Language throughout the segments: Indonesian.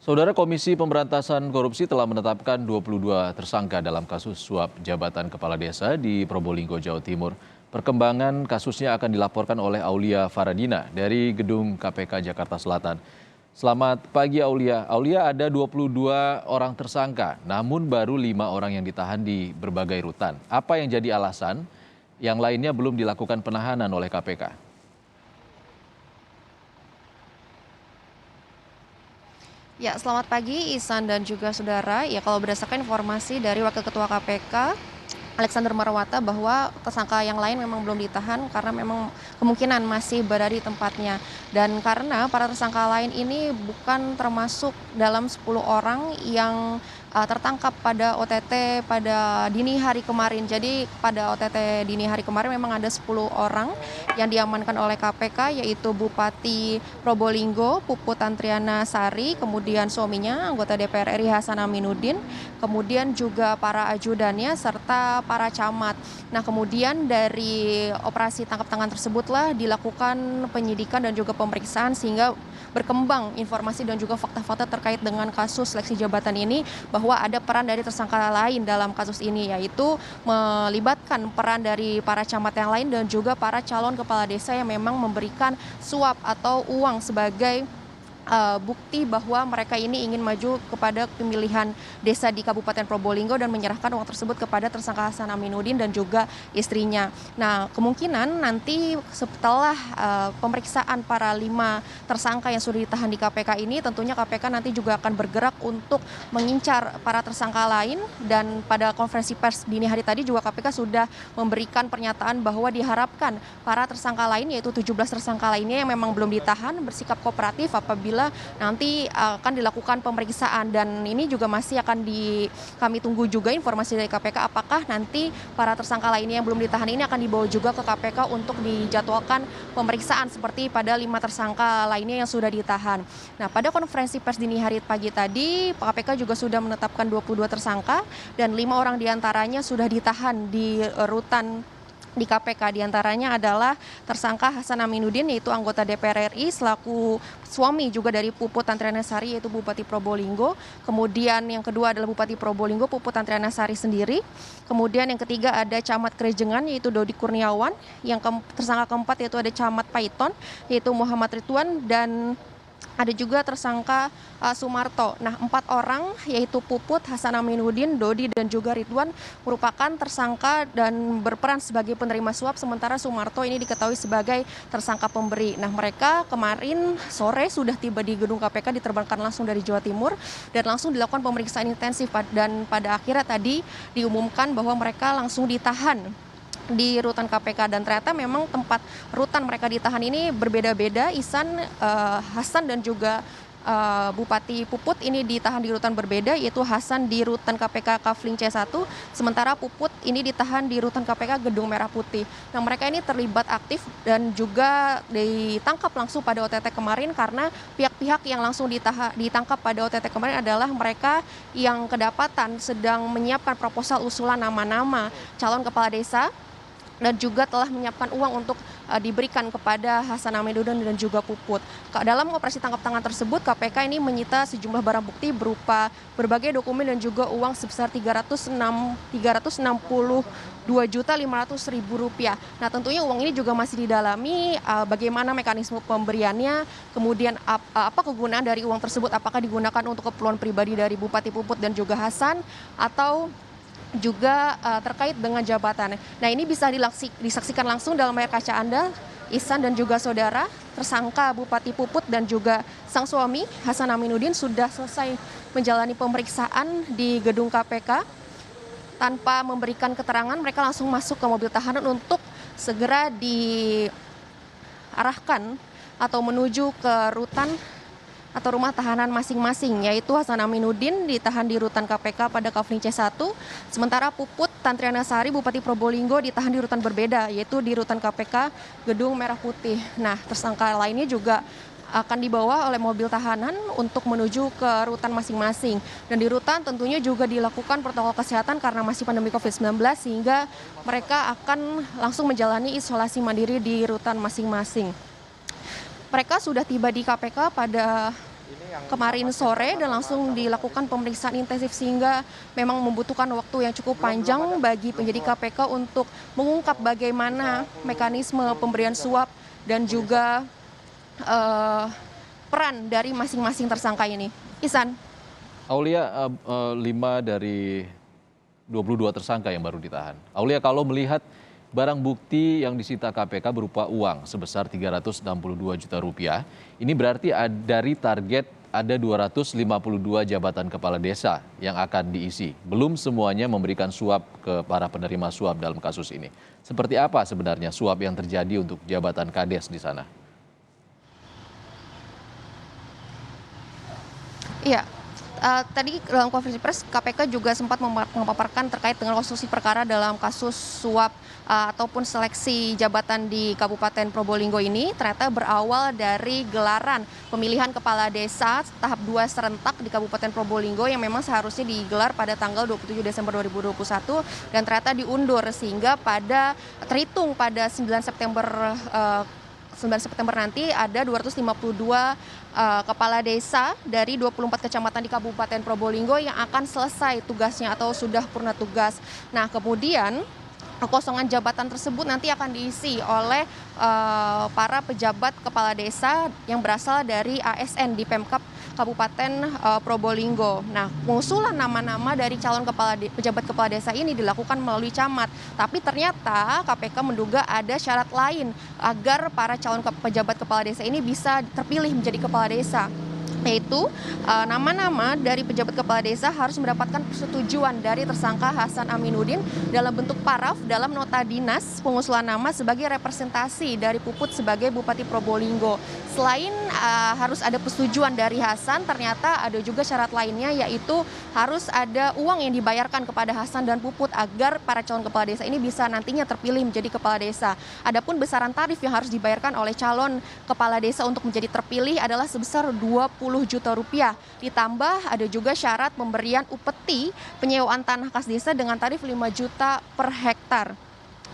Saudara Komisi Pemberantasan Korupsi telah menetapkan 22 tersangka dalam kasus suap jabatan kepala desa di Probolinggo, Jawa Timur. Perkembangan kasusnya akan dilaporkan oleh Aulia Faradina dari Gedung KPK Jakarta Selatan. Selamat pagi Aulia. Aulia, ada 22 orang tersangka, namun baru 5 orang yang ditahan di berbagai rutan. Apa yang jadi alasan? Yang lainnya belum dilakukan penahanan oleh KPK. Ya, selamat pagi Ihsan dan juga saudara. Ya, kalau berdasarkan informasi dari Wakil Ketua KPK, Alexander Marwata, bahwa tersangka yang lain memang belum ditahan karena memang kemungkinan masih berada di tempatnya. Dan karena para tersangka lain ini bukan termasuk dalam 10 orang yang tertangkap pada OTT pada dini hari kemarin. Jadi pada OTT dini hari kemarin memang ada 10 orang yang diamankan oleh KPK, yaitu Bupati Probolinggo, Puput Tantriana Sari, kemudian suaminya anggota DPR RI Hasan Aminuddin, kemudian juga para ajudannya serta para camat. Nah, kemudian dari operasi tangkap tangan tersebutlah dilakukan penyidikan dan juga pemeriksaan sehingga berkembang informasi dan juga fakta-fakta terkait dengan kasus seleksi jabatan ini, bahwa ada peran dari tersangka lain dalam kasus ini, yaitu melibatkan peran dari para camat yang lain dan juga para calon kepala desa yang memang memberikan suap atau uang sebagai bukti bahwa mereka ini ingin maju kepada pemilihan desa di Kabupaten Probolinggo dan menyerahkan uang tersebut kepada tersangka Hasan Aminuddin dan juga istrinya. Nah, kemungkinan nanti setelah pemeriksaan para 5 tersangka yang sudah ditahan di KPK ini, tentunya KPK nanti juga akan bergerak untuk mengincar para tersangka lain. Dan pada konferensi pers dini hari tadi juga KPK sudah memberikan pernyataan bahwa diharapkan para tersangka lain, yaitu 17 tersangka lainnya yang memang belum ditahan, bersikap kooperatif apabila nanti akan dilakukan pemeriksaan. Dan ini juga masih akan kami tunggu juga informasi dari KPK apakah nanti para tersangka lainnya yang belum ditahan ini akan dibawa juga ke KPK untuk dijadwalkan pemeriksaan seperti pada 5 tersangka lainnya yang sudah ditahan. Nah, pada konferensi pers dini hari pagi tadi, KPK juga sudah menetapkan 22 tersangka dan 5 orang diantaranya sudah ditahan di rutan di KPK. Diantaranya adalah tersangka Hasan Aminuddin, yaitu anggota DPR RI selaku suami juga dari Puput Tantriana Sari, yaitu Bupati Probolinggo. Kemudian yang kedua adalah Bupati Probolinggo Puput Tantriana Sari sendiri. Kemudian yang ketiga ada Camat Krejengan, yaitu Dodi Kurniawan. Tersangka keempat yaitu ada Camat Paiton, yaitu Muhammad Ridwan, dan ada juga tersangka Sumarto. Nah, 4 orang yaitu Puput, Hasan Aminuddin, Dodi, dan juga Ridwan merupakan tersangka dan berperan sebagai penerima suap, sementara Sumarto ini diketahui sebagai tersangka pemberi. Nah, mereka kemarin sore sudah tiba di gedung KPK, diterbangkan langsung dari Jawa Timur dan langsung dilakukan pemeriksaan intensif, dan pada akhirnya tadi diumumkan bahwa mereka langsung ditahan di rutan KPK. Dan ternyata memang tempat rutan mereka ditahan ini berbeda-beda. Hasan dan juga Bupati Puput ini ditahan di rutan berbeda, yaitu Hasan di rutan KPK Kafling C1, sementara Puput ini ditahan di rutan KPK Gedung Merah Putih. Nah, mereka ini terlibat aktif dan juga ditangkap langsung pada OTT kemarin, karena pihak-pihak yang langsung ditangkap pada OTT kemarin adalah mereka yang kedapatan sedang menyiapkan proposal usulan nama-nama calon kepala desa dan juga telah menyiapkan uang untuk diberikan kepada Hasan Aminuddin dan juga Puput. Dalam operasi tangkap tangan tersebut, KPK ini menyita sejumlah barang bukti berupa berbagai dokumen dan juga uang sebesar Rp362.500.000. Nah, tentunya uang ini juga masih didalami bagaimana mekanisme pemberiannya, kemudian apa kegunaan dari uang tersebut, apakah digunakan untuk keperluan pribadi dari Bupati Puput dan juga Hasan, atau juga terkait dengan jabatan. Nah, ini bisa disaksikan langsung dalam layar kaca Anda, Ihsan dan juga saudara. Tersangka Bupati Puput dan juga sang suami Hasan Aminuddin sudah selesai menjalani pemeriksaan di gedung KPK. Tanpa memberikan keterangan, mereka langsung masuk ke mobil tahanan untuk segera diarahkan atau menuju ke rutan atau rumah tahanan masing-masing, yaitu Hasan Aminuddin ditahan di rutan KPK pada Kafling C1, sementara Puput Tantriana Sari Bupati Probolinggo ditahan di rutan berbeda, yaitu di rutan KPK Gedung Merah Putih. Nah, tersangka lainnya juga akan dibawa oleh mobil tahanan untuk menuju ke rutan masing-masing. Dan di rutan tentunya juga dilakukan protokol kesehatan karena masih pandemi COVID-19, sehingga mereka akan langsung menjalani isolasi mandiri di rutan masing-masing. Mereka sudah tiba di KPK pada kemarin sore dan langsung dilakukan pemeriksaan intensif sehingga memang membutuhkan waktu yang cukup panjang bagi penyidik KPK untuk mengungkap bagaimana mekanisme pemberian suap dan juga peran dari masing-masing tersangka ini. Ihsan. Aulia, 5 dari 22 tersangka yang baru ditahan. Aulia, kalau melihat barang bukti yang disita KPK berupa uang sebesar 362 juta rupiah, ini berarti dari target ada 252 jabatan kepala desa yang akan diisi. Belum semuanya memberikan suap ke para penerima suap dalam kasus ini. Seperti apa sebenarnya suap yang terjadi untuk jabatan Kades di sana? Iya, tadi dalam konferensi pers KPK juga sempat memaparkan terkait dengan konstruksi perkara dalam kasus suap ataupun seleksi jabatan di Kabupaten Probolinggo ini ternyata berawal dari gelaran pemilihan kepala desa tahap 2 serentak di Kabupaten Probolinggo yang memang seharusnya digelar pada tanggal 27 Desember 2021 dan ternyata diundur sehingga terhitung pada 9 September nanti ada 252 kepala desa dari 24 kecamatan di Kabupaten Probolinggo yang akan selesai tugasnya atau sudah purna tugas. Nah, kemudian kekosongan jabatan tersebut nanti akan diisi oleh para pejabat kepala desa yang berasal dari ASN di Pemkab Kabupaten Probolinggo. Nah, pengusulan nama-nama dari calon pejabat kepala desa ini dilakukan melalui camat. Tapi ternyata KPK menduga ada syarat lain agar para calon pejabat kepala desa ini bisa terpilih menjadi kepala desa. Yaitu nama-nama dari pejabat kepala desa harus mendapatkan persetujuan dari tersangka Hasan Aminuddin dalam bentuk paraf dalam nota dinas pengusulan nama sebagai representasi dari Puput sebagai Bupati Probolinggo. Selain harus ada persetujuan dari Hasan, ternyata ada juga syarat lainnya yaitu harus ada uang yang dibayarkan kepada Hasan dan Puput agar para calon kepala desa ini bisa nantinya terpilih menjadi kepala desa. Adapun besaran tarif yang harus dibayarkan oleh calon kepala desa untuk menjadi terpilih adalah sebesar 20 juta rupiah. Ditambah ada juga syarat pemberian upeti penyewaan tanah kas desa dengan tarif 5 juta per hektar.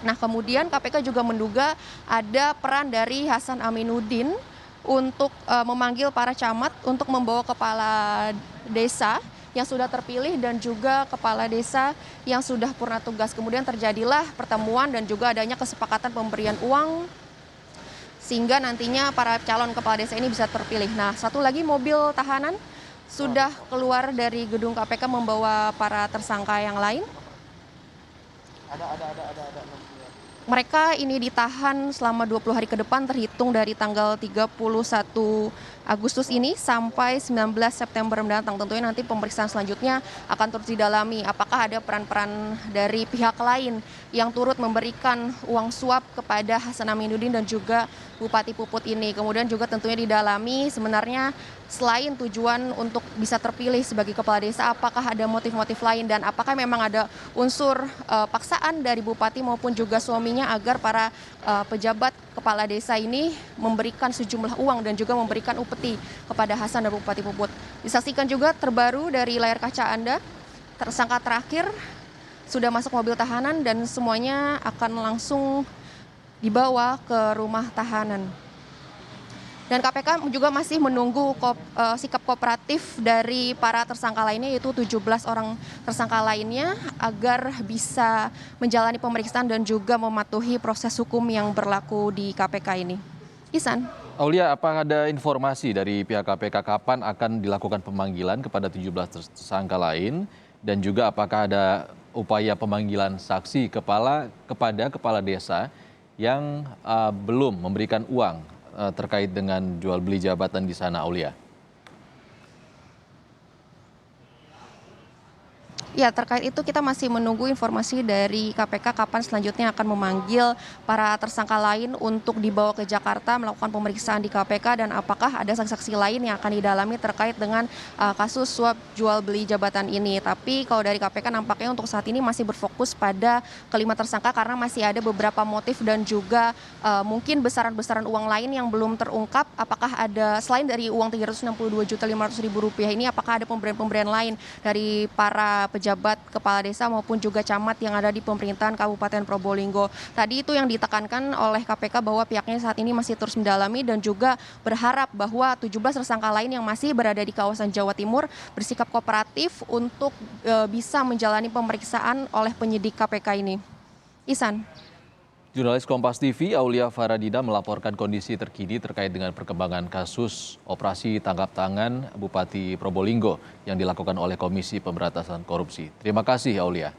Nah, kemudian KPK juga menduga ada peran dari Hasan Aminuddin untuk memanggil para camat untuk membawa kepala desa yang sudah terpilih dan juga kepala desa yang sudah purna tugas. Kemudian terjadilah pertemuan dan juga adanya kesepakatan pemberian uang sehingga nantinya para calon kepala desa ini bisa terpilih. Nah, satu lagi mobil tahanan sudah keluar dari gedung KPK membawa para tersangka yang lain. Ada. Mereka ini ditahan selama 20 hari ke depan terhitung dari tanggal 31 Agustus ini sampai 19 September mendatang. Tentunya nanti pemeriksaan selanjutnya akan terus didalami apakah ada peran-peran dari pihak lain yang turut memberikan uang suap kepada Hasan Aminuddin dan juga Bupati Puput ini. Kemudian juga tentunya didalami sebenarnya selain tujuan untuk bisa terpilih sebagai kepala desa, apakah ada motif-motif lain dan apakah memang ada unsur paksaan dari Bupati maupun juga suaminya agar para pejabat kepala desa ini memberikan sejumlah uang dan juga memberikan upeti kepada Hasan dan Bupati Puput. Disaksikan juga terbaru dari layar kaca Anda, tersangka terakhir sudah masuk mobil tahanan dan semuanya akan langsung dibawa ke rumah tahanan. Dan KPK juga masih menunggu sikap kooperatif dari para tersangka lainnya, yaitu 17 orang tersangka lainnya agar bisa menjalani pemeriksaan dan juga mematuhi proses hukum yang berlaku di KPK ini. Ihsan. Aulia, apakah ada informasi dari pihak KPK kapan akan dilakukan pemanggilan kepada 17 tersangka lain? Dan juga apakah ada upaya pemanggilan saksi kepada kepala desa yang belum memberikan uang terkait dengan jual beli jabatan di sana, Aulia? Ya, terkait itu kita masih menunggu informasi dari KPK kapan selanjutnya akan memanggil para tersangka lain untuk dibawa ke Jakarta melakukan pemeriksaan di KPK dan apakah ada saksi-saksi lain yang akan didalami terkait dengan kasus suap jual beli jabatan ini. Tapi kalau dari KPK nampaknya untuk saat ini masih berfokus pada kelima tersangka karena masih ada beberapa motif dan juga mungkin besaran-besaran uang lain yang belum terungkap. Apakah ada selain dari uang 362.500.000 rupiah ini, apakah ada pemberian-pemberian lain dari para pejabat pejabat kepala desa maupun juga camat yang ada di pemerintahan Kabupaten Probolinggo. Tadi itu yang ditekankan oleh KPK bahwa pihaknya saat ini masih terus mendalami dan juga berharap bahwa 17 tersangka lain yang masih berada di kawasan Jawa Timur bersikap kooperatif untuk bisa menjalani pemeriksaan oleh penyidik KPK ini. Ihsan. Jurnalis Kompas TV Aulia Faradina melaporkan kondisi terkini terkait dengan perkembangan kasus operasi tangkap tangan Bupati Probolinggo yang dilakukan oleh Komisi Pemberantasan Korupsi. Terima kasih Aulia.